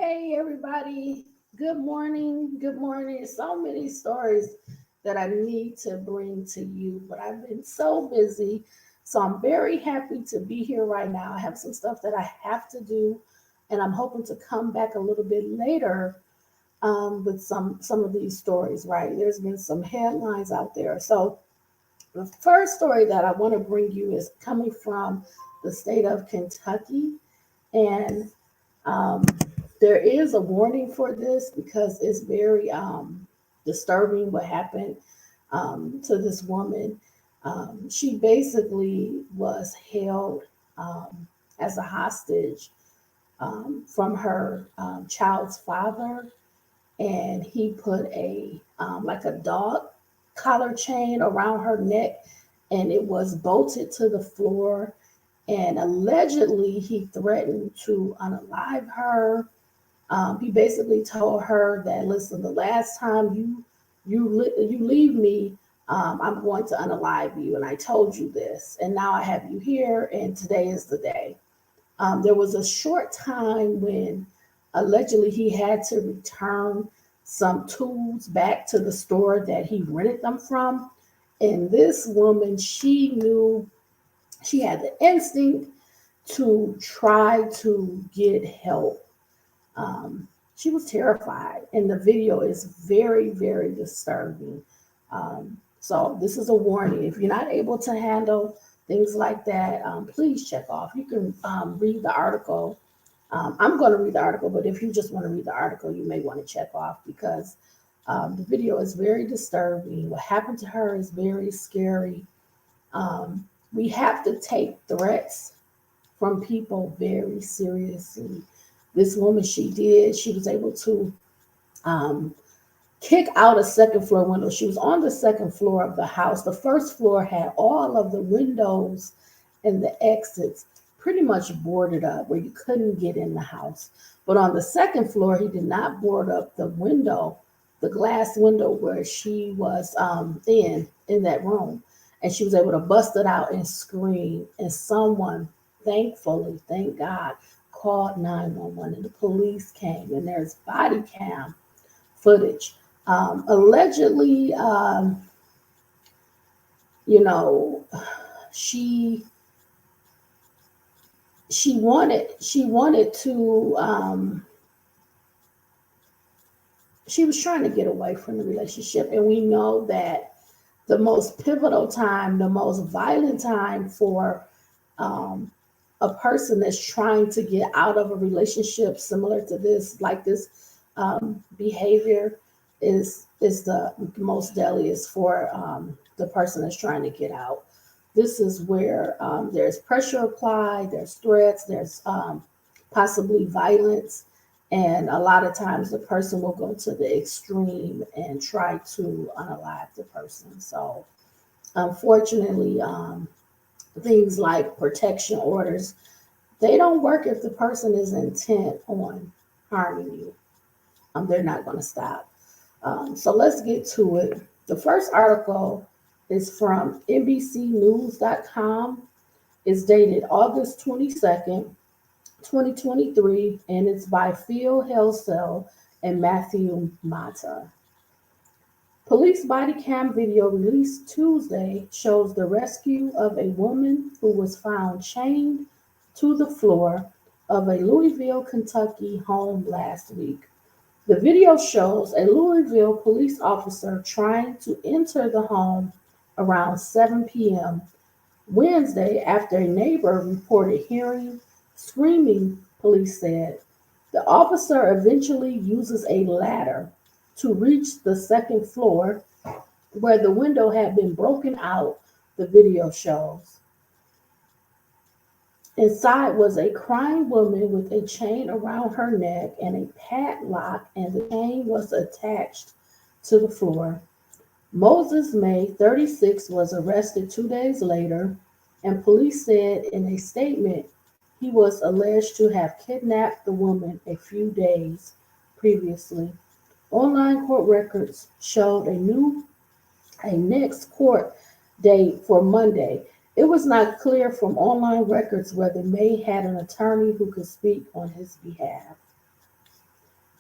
Hey, everybody. Good morning. Good morning. So many stories that I need to bring to you, but I've been so busy. So I'm very happy to be here right now. I have some stuff that I have to do, and I'm hoping to come back a little bit later with some of these stories, right? There's been some headlines out there. So the first story that I want to bring you is coming from the state of Kentucky. And um, there is a warning for this because it's very disturbing what happened to this woman. She basically was held as a hostage from her child's father, and he put a like a dog collar chain around her neck, and it was bolted to the floor, and allegedly he threatened to unalive her. He basically told her that, listen, the last time you leave me, I'm going to unalive you, and I told you this, and now I have you here, and today is the day. There was a short time when allegedly he had to return some tools back to the store that he rented them from, and this woman, she knew, she had the instinct to try to get help. She was terrified, and the video is very, very disturbing. So, this is a warning. If you're not able to handle things like that, please check off. You can read the article. I'm going to read the article, but if you just want to read the article, you may want to check off because the video is very disturbing. What happened to her is very scary. We have to take threats from people very seriously. This woman, she was able to um, kick out a second floor window. She was on the second floor of the house. The first floor had all of the windows and the exits pretty much boarded up where you couldn't get in the house. But on the second floor, he did not board up the window, the glass window where she was in that room. And she was able to bust it out and scream. And someone, thankfully, thank God, called 911 and the police came, and there's body cam footage. Allegedly, you know, she she wanted to she was trying to get away from the relationship, and we know that the most pivotal time, the most violent time for um, a person that's trying to get out of a relationship similar to this, like this behavior, is the most deadliest for the person that's trying to get out. This is where there's pressure applied, there's threats, there's possibly violence, and a lot of times the person will go to the extreme and try to unalive the person. So, unfortunately, things like protection orders, they don't work if the person is intent on harming you. They're not going to stop. So let's get to it. The first article is from NBCnews.com. It's dated August 22nd, 2023, and it's by Phil Helsell and Matthew Mata. Police body cam video released Tuesday shows the rescue of a woman who was found chained to the floor of a Louisville, Kentucky home last week. The video shows a Louisville police officer trying to enter the home around 7 p.m. Wednesday after a neighbor reported hearing screaming, police said. The officer eventually uses a ladder to reach the second floor where the window had been broken out, the video shows. Inside was a crying woman with a chain around her neck and a padlock, and the chain was attached to the floor. Moises May, 36, was arrested 2 days later, and police said in a statement he was alleged to have kidnapped the woman a few days previously. Online court records showed a next court date for Monday. It was not clear from online records whether May had an attorney who could speak on his behalf.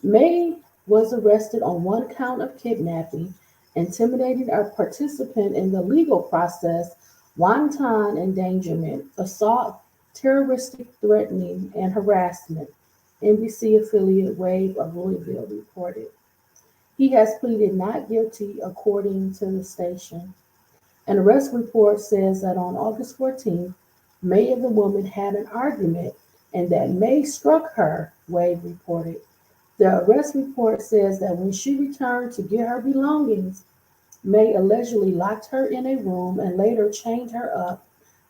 May was arrested on one count of kidnapping, intimidating a participant in the legal process, wanton endangerment, assault, terroristic threatening, and harassment, NBC affiliate Wave of Louisville reported. He has pleaded not guilty, according to the station. An arrest report says that on August 14th, May and the woman had an argument and that May struck her, Wave reported. The arrest report says that when she returned to get her belongings, May allegedly locked her in a room and later chained her up,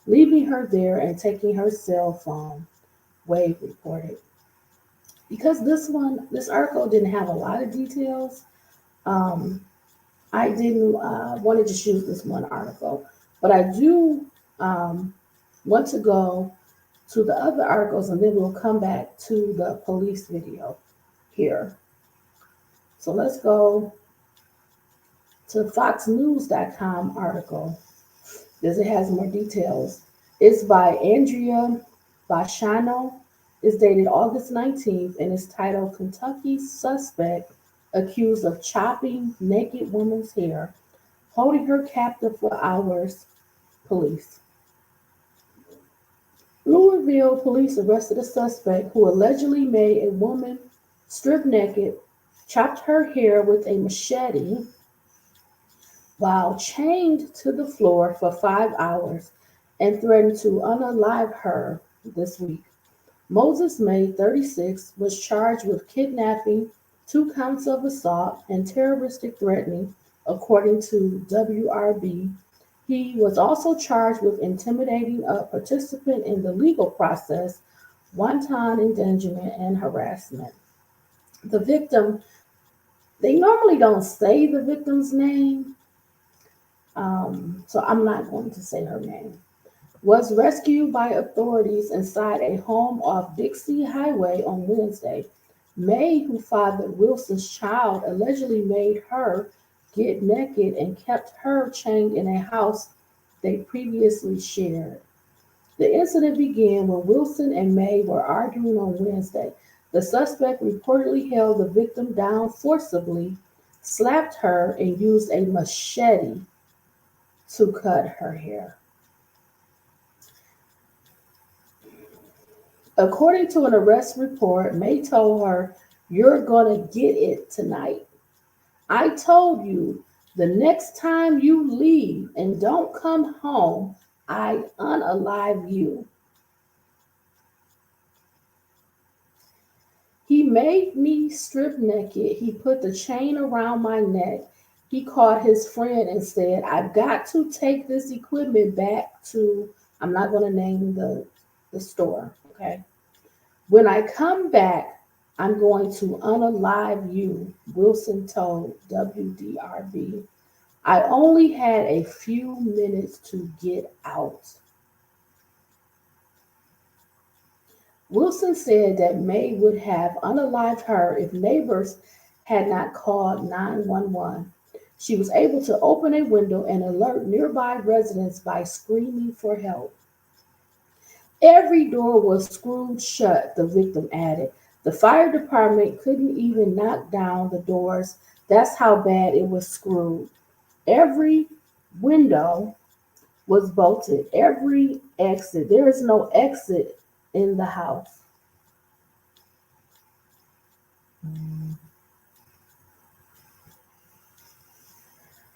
leaving her there and taking her cell phone, Wave reported. Because this article didn't have a lot of details, um, I didn't want to just use this one article, but I do um, want to go to the other articles and then we'll come back to the police video here. So let's go to foxnews.com article because it has more details. It's by Andrea Bashano. It's dated August 19th and it's titled Kentucky Suspect Accused of Chopping Naked Woman's Hair, Holding Her Captive for Hours, Police. Louisville police arrested a suspect who allegedly made a woman strip naked, chopped her hair with a machete while chained to the floor for 5 hours, and threatened to unalive her this week. Moises May, 36, was charged with kidnapping, 2 counts of assault, and terroristic threatening, according to WRB. He was also charged with intimidating a participant in the legal process, wanton endangerment, and harassment. The victim, they normally don't say the victim's name, so I'm not going to say her name, was rescued by authorities inside a home off Dixie Highway on Wednesday. May, who fathered Wilson's child, allegedly made her get naked and kept her chained in a house they previously shared. The incident began when Wilson and May were arguing on Wednesday. The suspect reportedly held the victim down forcibly, slapped her, and used a machete to cut her hair. According to an arrest report, May told her, "You're gonna get it tonight. I told you the next time you leave and don't come home, I unalive you. He made me strip naked. He put the chain around my neck. He called his friend and said, I've got to take this equipment back to," I'm not going to name the store, okay? "When I come back, I'm going to unalive you," Wilson told WDRB. "I only had a few minutes to get out." Wilson said that May would have unalived her if neighbors had not called 911. She was able to open a window and alert nearby residents by screaming for help. "Every door was screwed shut," the victim added. "The fire department couldn't even knock down the doors. That's how bad it was screwed. Every window was bolted, every exit. There is no exit in the house."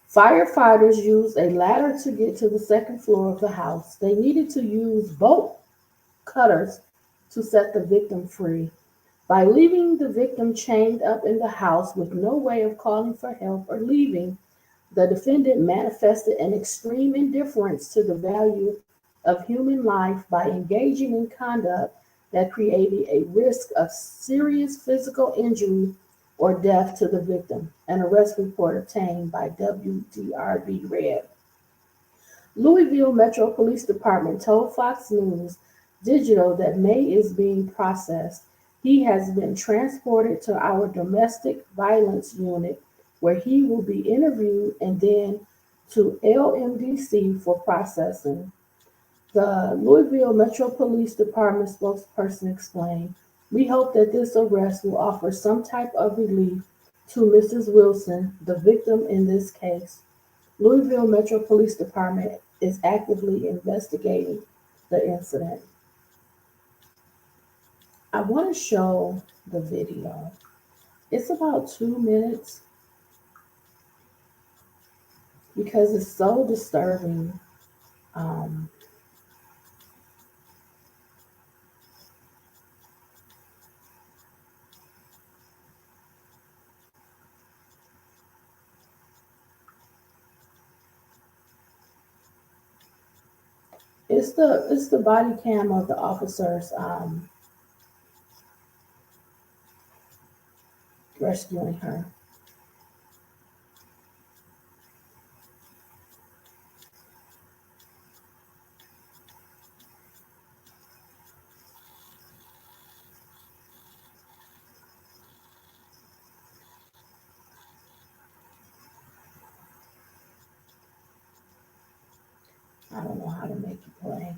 Firefighters used a ladder to get to the second floor of the house. They needed to use bolt cutters to set the victim free. By leaving the victim chained up in the house with no way of calling for help or leaving, the defendant manifested an extreme indifference to the value of human life by engaging in conduct that created a risk of serious physical injury or death to the victim, an arrest report obtained by WDRB read. Louisville Metro Police Department told Fox News Digital that May is being processed. He has been transported to our domestic violence unit where he will be interviewed and then to LMDC for processing. The Louisville Metro Police Department spokesperson explained, We hope that this arrest will offer some type of relief to Mrs. Wilson, the victim in this case. Louisville Metro Police Department is actively investigating the incident. I want to show the video. It's about 2 minutes because it's so disturbing. Um, it's the body cam of the officers rescuing her. I don't know how to make it play.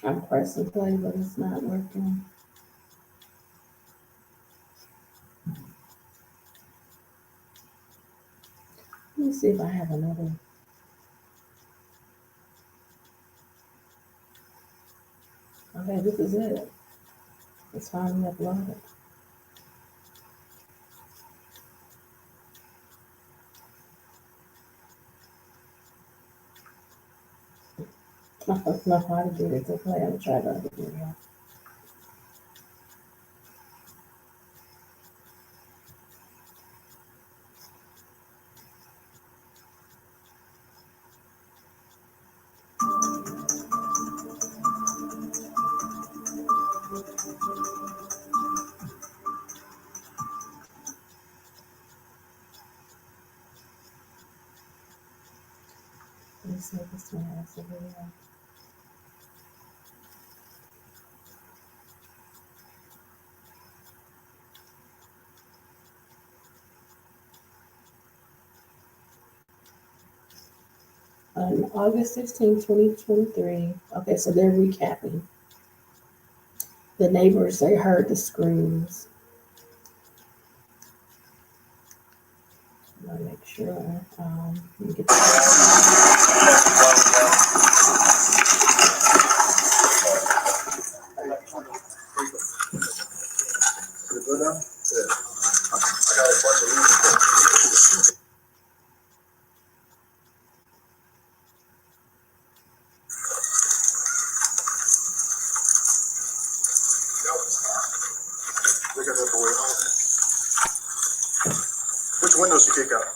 I'm pressing play, but it's not working. Let me see if I have another. Okay, this is it. It's finally uploaded. I don't know how to get it to play. I'm gonna try the other video. Let me see if this one has the video. On August 16, 2023. Okay, so they're recapping. The neighbors, they heard the screams. I'm gonna make sure. Let me get Look at that boy. Which windows you kick out?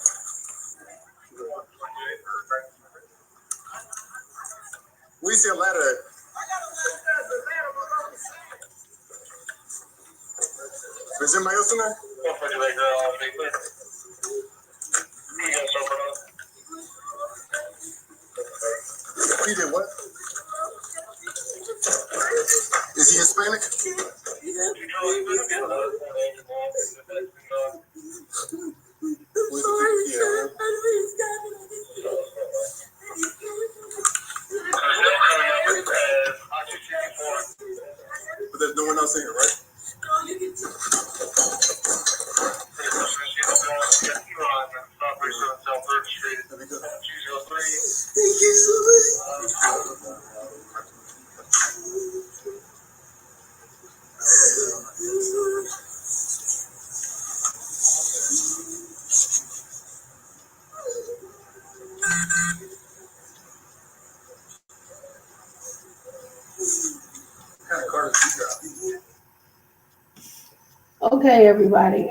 We see a ladder. Is anybody else in there? He did what? Is he Hispanic? But there's no one else in here, right? Thank you so much. What kind of car does he drive? Okay, everybody.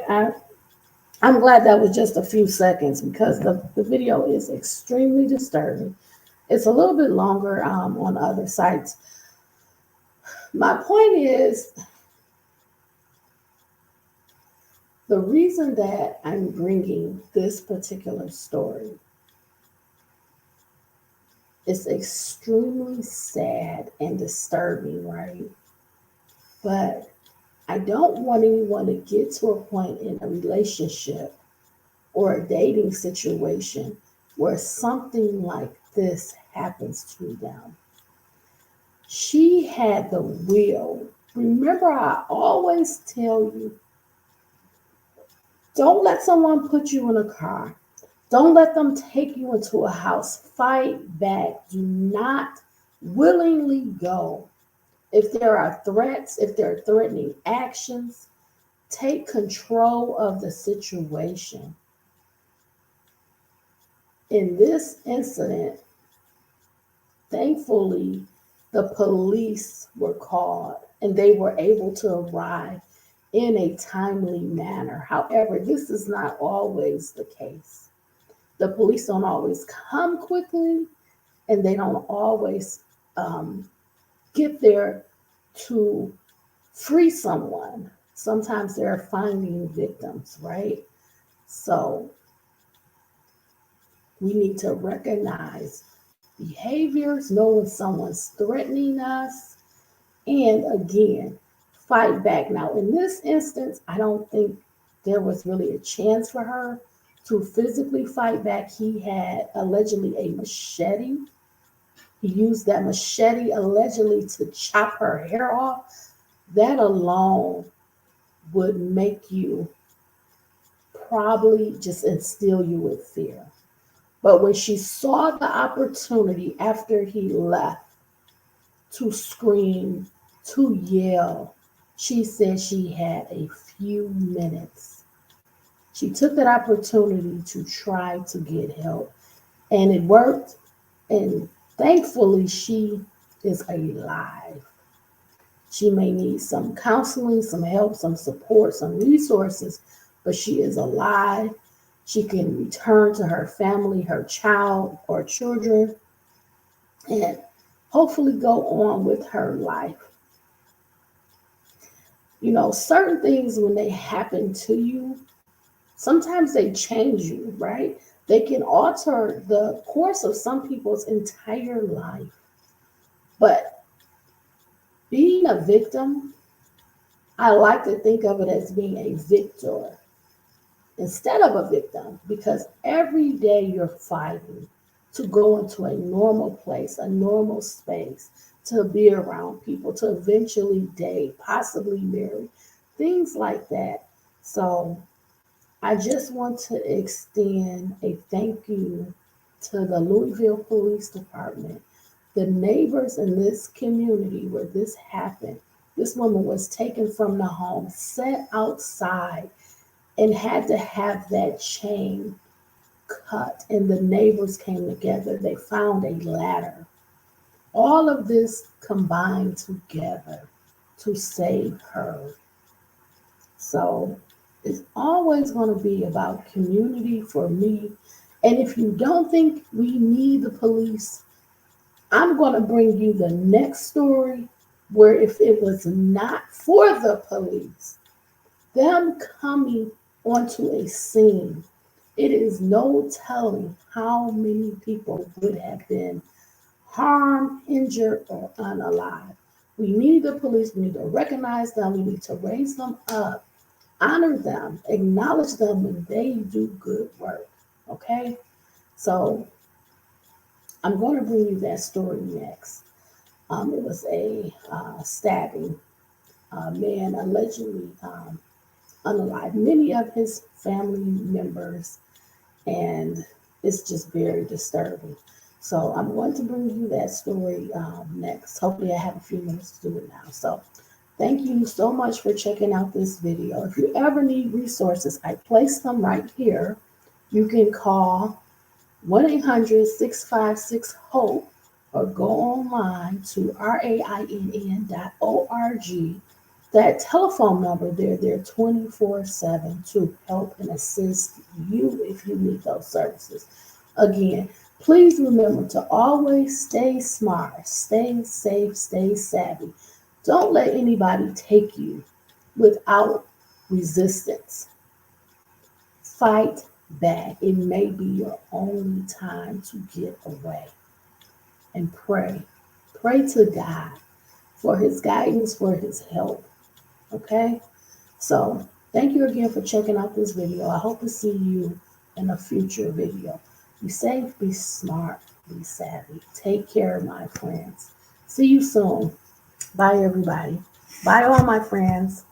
I'm glad that was just a few seconds because the video is extremely disturbing. It's a little bit longer on other sites. My point is, the reason that I'm bringing this particular story is extremely sad and disturbing, right? But I don't want anyone to get to a point in a relationship or a dating situation where something like this happens to them. She had the will Remember, I always tell you, don't let someone put you in a car. Don't let them take you into a house. Fight back. Do not willingly go. If there are threats, if there are threatening actions, take control of the situation. In this incident, thankfully, the police were called and they were able to arrive in a timely manner. However, this is not always the case. The police don't always come quickly and they don't always get there to free someone. Sometimes they're finding victims, right? So we need to recognize behaviors, know when someone's threatening us, and again, fight back. Now, in this instance, I don't think there was really a chance for her to physically fight back. He had allegedly a machete. He used that machete allegedly to chop her hair off. That alone would make you probably just instill you with fear. But when she saw the opportunity after he left to scream, to yell, she said she had a few minutes. She took that opportunity to try to get help, and it worked. And thankfully, she is alive. She may need some counseling, some help, some support, some resources, but she is alive. She can return to her family, her child or children, and hopefully go on with her life. You know, certain things when they happen to you, sometimes they change you, right? They can alter the course of some people's entire life. But being a victim, I like to think of it as being a victor instead of a victim, because every day you're fighting to go into a normal place, a normal space, to be around people, to eventually date, possibly marry, things like that. So I just want to extend a thank you to the Louisville Police Department, the neighbors in this community where this happened. This woman was taken from the home, set outside, and had to have that chain cut. And the neighbors came together. They found a ladder. All of this combined together to save her. So it's always going to be about community for me. And if you don't think we need the police, I'm going to bring you the next story where if it was not for the police, them coming onto a scene, it is no telling how many people would have been harmed, injured, or unalive. We need the police. We need to recognize them. We need to raise them up, honor them, acknowledge them when they do good work. Okay? So I'm going to bring you that story next. It was a stabbing. A man allegedly unalive many of his family members, and it's just very disturbing. So I'm going to bring you that story next. Hopefully I have a few minutes to do it now. So thank you so much for checking out this video. If you ever need resources, I place them right here. You can call 1-800-656-HOPE or go online to rainn.org. That telephone number there 24/7 to help and assist you if you need those services. Again, please remember to always stay smart, stay safe, stay savvy. Don't let anybody take you without resistance. Fight back. It may be your only time to get away. And pray. Pray to God for his guidance, for his help. Okay? So thank you again for checking out this video. I hope to see you in a future video. Be safe, be smart, be savvy. Take care, my friends. See you soon. Bye, everybody. Bye, all my friends.